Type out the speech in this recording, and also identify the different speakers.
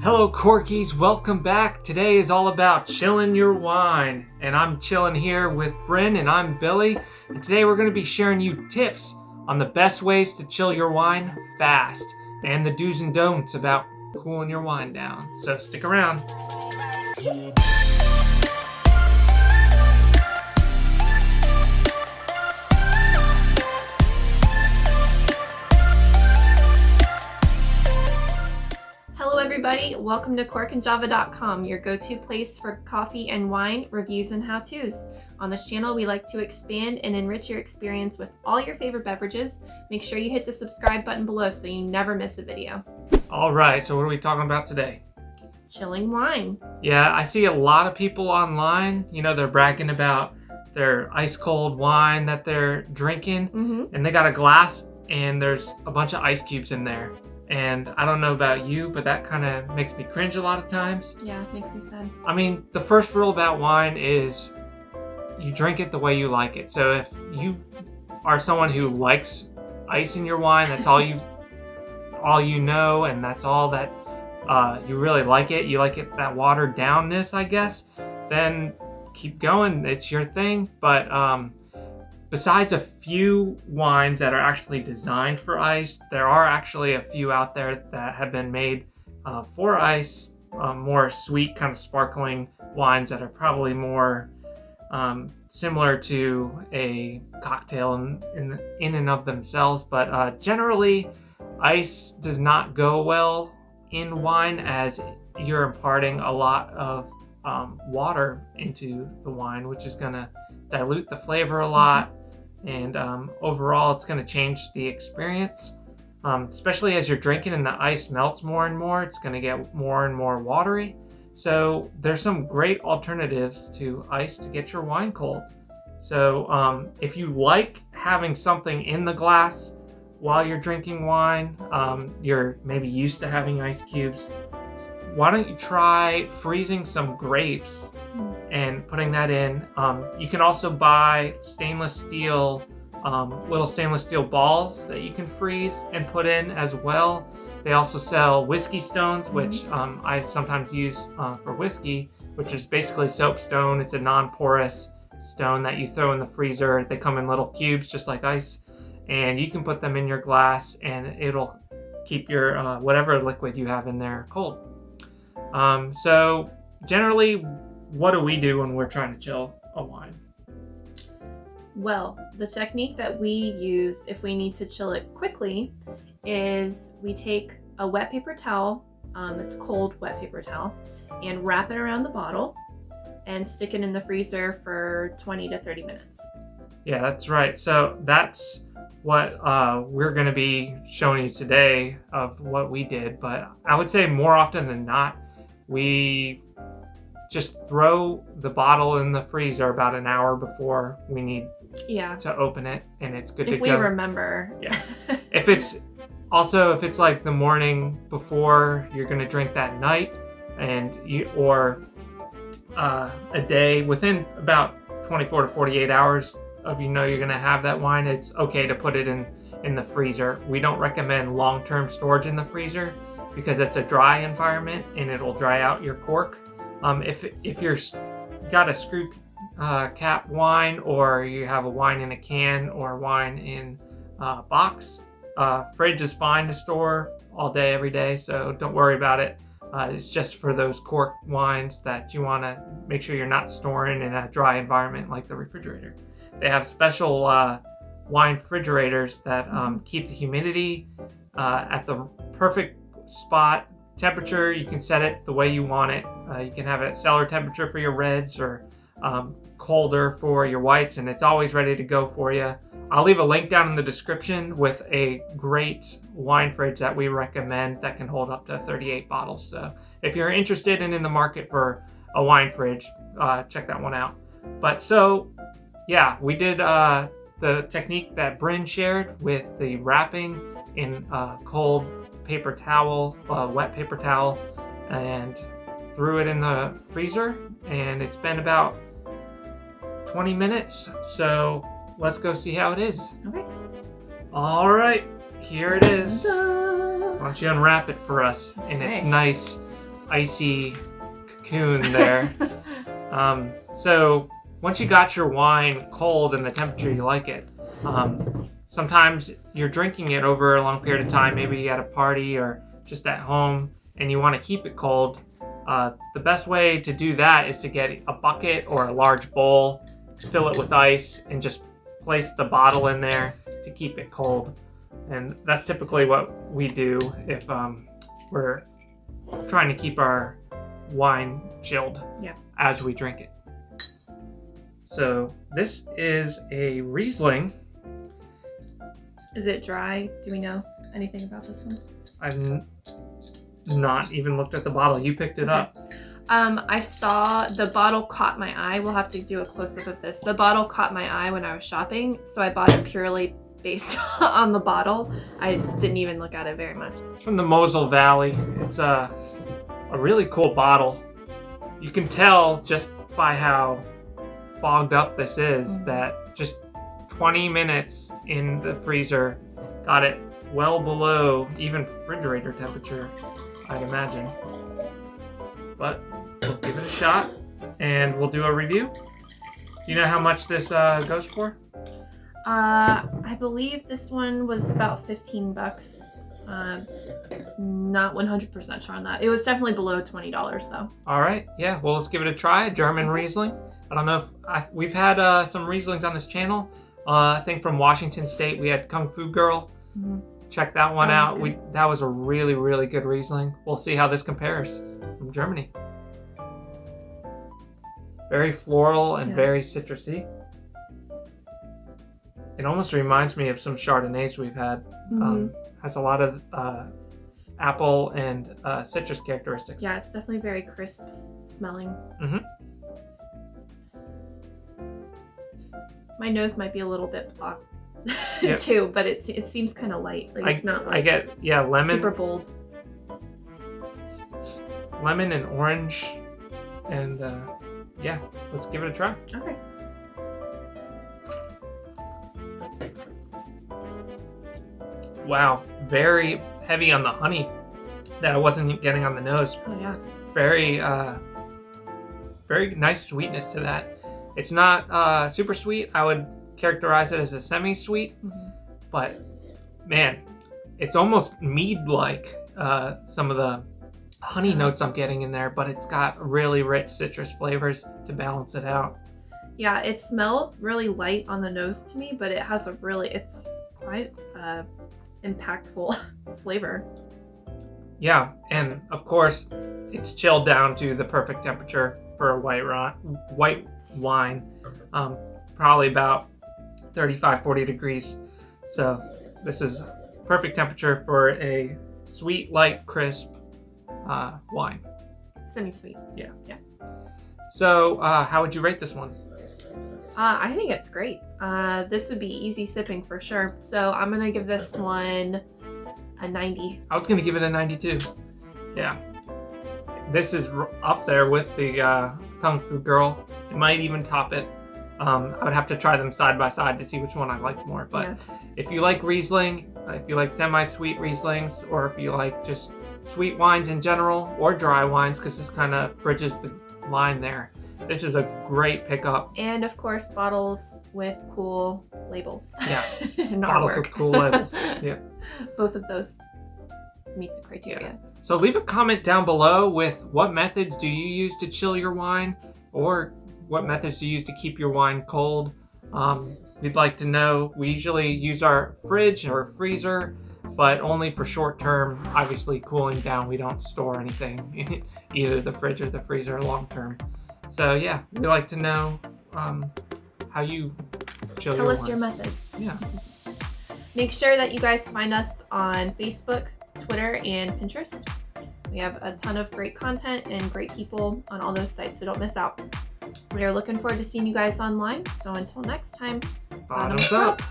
Speaker 1: Hello Corkies, welcome back. Today is all about chilling your wine. And I'm chilling here with Bryn and I'm Billy. And today we're going to be sharing you tips on the best ways to chill your wine fast. And the do's and don'ts about cooling your wine down. So stick around.
Speaker 2: Hello everybody, welcome to corkandjava.com, your go-to place for coffee and wine reviews and how-tos. On this channel, we like to expand and enrich your experience with all your favorite beverages. Make sure you hit the subscribe button below so you never miss a video.
Speaker 1: All right, so what are we talking about today?
Speaker 2: Chilling wine.
Speaker 1: Yeah, I see a lot of people online, they're bragging about their ice cold wine that they're drinking, and they got a glass and there's a bunch of ice cubes in there. And I don't know about you, but that kind of makes me cringe a lot of times.
Speaker 2: Yeah, it makes me sad.
Speaker 1: I mean, the first rule about wine is you drink it the way you like it. So if you are someone who likes ice in your wine, that's all you know, and that's all that you really like it. You like it, that watered downness, I guess. Then keep going. It's your thing. But besides a few wines that are actually designed for ice, there are actually a few out there that have been made for ice, more sweet, kind of sparkling wines that are probably more similar to a cocktail in and of themselves. But generally, ice does not go well in wine as you're imparting a lot of water into the wine, which is going to dilute the flavor a lot. And overall, it's going to change the experience, especially as you're drinking and the ice melts more and more. It's going to get more and more watery. So there's some great alternatives to ice to get your wine cold. So if you like having something in the glass while you're drinking wine, you're maybe used to having ice cubes, why don't you try freezing some grapes and putting that in. You can also buy stainless steel, little stainless steel balls that you can freeze and put in as well. They also sell whiskey stones, which I sometimes use for whiskey, which is basically soapstone. It's a non-porous stone that you throw in the freezer. They come in little cubes just like ice, and you can put them in your glass and it'll keep your whatever liquid you have in there cold. So generally, what do we do when we're trying to chill a wine?
Speaker 2: Well, the technique that we use if we need to chill it quickly is we take a wet paper towel, it's cold wet paper towel, and wrap it around the bottle and stick it in the freezer for 20 to 30 minutes. Yeah,
Speaker 1: that's right. So that's what we're going to be showing you today of what we did. But I would say more often than not, we just throw the bottle in the freezer about an hour before we need to open it, and it's good to go.
Speaker 2: If we remember.
Speaker 1: Yeah. If it's like the morning before you're going to drink that night, or a day within about 24 to 48 hours of you're going to have that wine, it's okay to put it in the freezer. We don't recommend long-term storage in the freezer because it's a dry environment and it'll dry out your cork. If you're got a screw cap wine, or you have a wine in a can or wine in a box, fridge is fine to store all day, every day, so don't worry about it. It's just for those cork wines that you want to make sure you're not storing in a dry environment like the refrigerator. They have special wine refrigerators that keep the humidity at the perfect spot. Temperature, you can set it the way you want it. You can have it cellar temperature for your reds, or colder for your whites, and it's always ready to go for you. I'll leave a link down in the description with a great wine fridge that we recommend that can hold up to 38 bottles. So if you're interested and in the market for a wine fridge, check that one out. But so yeah, we did the technique that Bryn shared with the wrapping in cold paper towel, wet paper towel, and threw it in the freezer, and it's been about 20 minutes. So let's go see how it is.
Speaker 2: Okay.
Speaker 1: All right, here it is.
Speaker 2: Ta-da!
Speaker 1: Why don't you unwrap it for us in its nice icy cocoon there. So once you got your wine cold and the temperature you like it, sometimes you're drinking it over a long period of time, maybe at a party or just at home, and you want to keep it cold. The best way to do that is to get a bucket or a large bowl, fill it with ice, and just place the bottle in there to keep it cold. And that's typically what we do if we're trying to keep our wine chilled as we drink it. So this is a Riesling.
Speaker 2: Is it dry? Do we know anything about this one?
Speaker 1: I've not even looked at the bottle. You picked it up.
Speaker 2: I saw the bottle caught my eye. We'll have to do a close-up of this. The bottle caught my eye when I was shopping, so I bought it purely based on the bottle. I didn't even look at it very much.
Speaker 1: It's from the Mosel Valley. It's a really cool bottle. You can tell just by how fogged up this is that just 20 minutes in the freezer got it well below even refrigerator temperature, I'd imagine. But we'll give it a shot and we'll do a review. Do you know how much this goes for?
Speaker 2: I believe this one was about 15 bucks. Not 100% sure on that. It was definitely below $20 though.
Speaker 1: All right, yeah, well, let's give it a try. German Riesling. I don't know if we've had some Rieslings on this channel. I think from Washington State we had Kung Fu Girl. Check that one out. That was a really, really good Riesling. We'll see how this compares from Germany. Very floral and very citrusy. It almost reminds me of some Chardonnays we've had. Has a lot of apple and citrus characteristics.
Speaker 2: Yeah, it's definitely very crisp smelling. My nose might be a little bit blocked too, but it seems kind of light. Like it's not like
Speaker 1: I get lemon,
Speaker 2: super bold.
Speaker 1: Lemon and orange, and yeah, let's give it a try.
Speaker 2: Okay.
Speaker 1: Wow, very heavy on the honey that I wasn't getting on the nose.
Speaker 2: Oh yeah.
Speaker 1: Very nice sweetness to that. It's not super sweet. I would characterize it as a semi-sweet, but man, it's almost mead-like, some of the honey notes I'm getting in there, but it's got really rich citrus flavors to balance it out.
Speaker 2: Yeah, it smelled really light on the nose to me, but it has it's quite impactful flavor. Yeah,
Speaker 1: and of course, it's chilled down to the perfect temperature for a white wine, probably about 35-40 degrees. So this is perfect temperature for a sweet, light, crisp wine.
Speaker 2: Semi-sweet.
Speaker 1: Yeah. So how would you rate this one?
Speaker 2: I think it's great. This would be easy sipping for sure. So I'm gonna give this one a 90.
Speaker 1: I was gonna give it a 92. Yeah. This is up there with the Kung Fu Girl. It might even top it. I would have to try them side by side to see which one I like more. But if you like Riesling, if you like semi-sweet Rieslings, or if you like just sweet wines in general, or dry wines, because this kind of bridges the line there, this is a great pickup.
Speaker 2: And of course, bottles with cool labels.
Speaker 1: Yeah,
Speaker 2: bottles
Speaker 1: with cool labels. Yeah,
Speaker 2: both of those meet the criteria.
Speaker 1: Yeah. So leave a comment down below with what methods do you use to chill your wine, or what methods do you use to keep your wine cold. We'd like to know. We usually use our fridge or freezer, but only for short term, obviously cooling down. We don't store anything in either the fridge or the freezer long term. So yeah, we'd like to know how you chill your wine.
Speaker 2: Tell us your methods.
Speaker 1: Yeah.
Speaker 2: Make sure that you guys find us on Facebook, Twitter, and Pinterest. We have a ton of great content and great people on all those sites, so don't miss out. We are looking forward to seeing you guys online. So until next time,
Speaker 1: bottoms up.